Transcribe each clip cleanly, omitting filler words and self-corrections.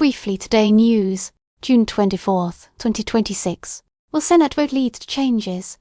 Briefly Today News, June 24, 2026. Will Senate vote lead to changes?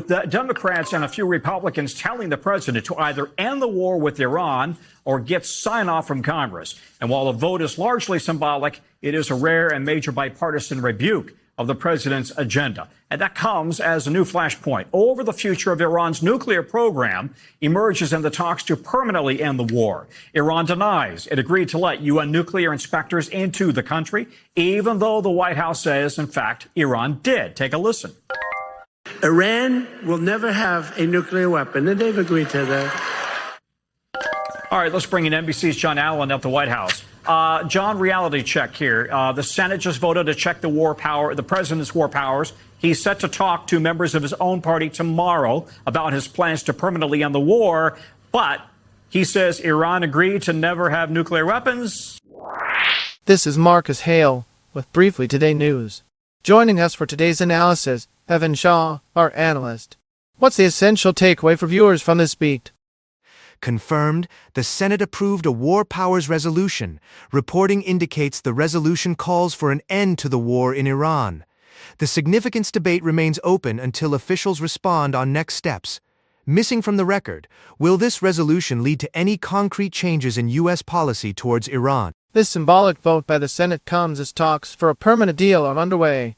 The Democrats and a few Republicans telling the president to either end the war with Iran or get sign-off from Congress. And while the vote is largely symbolic, it is a rare and major bipartisan rebuke of the president's agenda. And that comes as a new flashpoint over the future of Iran's nuclear program emerges in the talks to permanently end the war. Iran denies it agreed to let UN nuclear inspectors into the country, even though the White House says, in fact, Iran did. Take a listen. Iran will never have a nuclear weapon, and they've agreed to that. All right, let's bring in NBC's John Allen at the White House. John, reality check here. The Senate just voted to check the president's war powers. He's set to talk to members of his own party tomorrow about his plans to permanently end the war. But he says Iran agreed to never have nuclear weapons. This is Marcus Hale with Briefly Today News. Joining us for today's analysis, Evan Shaw, our analyst. What's the essential takeaway for viewers from this beat? Confirmed, the Senate approved a war powers resolution. Reporting indicates the resolution calls for an end to the war in Iran. The significance debate remains open until officials respond on next steps. Missing from the record, will this resolution lead to any concrete changes in U.S. policy towards Iran? This symbolic vote by the Senate comes as talks for a permanent deal are underway.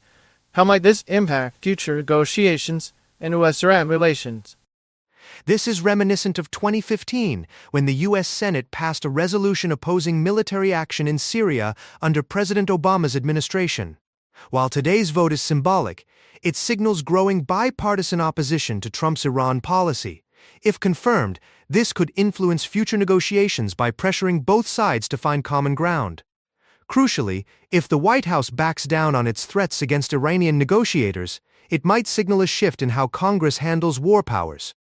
How might this impact future negotiations in U.S.-Iran relations? This is reminiscent of 2015, when the U.S. Senate passed a resolution opposing military action in Syria under President Obama's administration. While today's vote is symbolic, it signals growing bipartisan opposition to Trump's Iran policy. If confirmed, this could influence future negotiations by pressuring both sides to find common ground. Crucially, if the White House backs down on its threats against Iranian negotiators, it might signal a shift in how Congress handles war powers.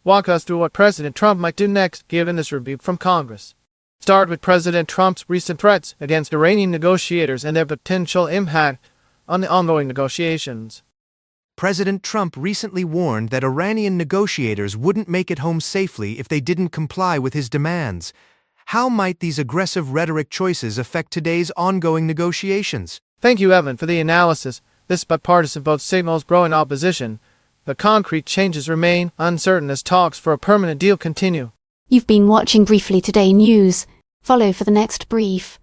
Walk us through what President Trump might do next, given this rebuke from Congress. Start with President Trump's recent threats against Iranian negotiators and their potential impact on the ongoing negotiations. President Trump recently warned that Iranian negotiators wouldn't make it home safely if they didn't comply with his demands. How might these aggressive rhetoric choices affect today's ongoing negotiations? Thank you, Evan, for the analysis. This bipartisan vote signals growing opposition. The concrete changes remain uncertain as talks for a permanent deal continue. You've been watching Briefly Today News. Follow for the next brief.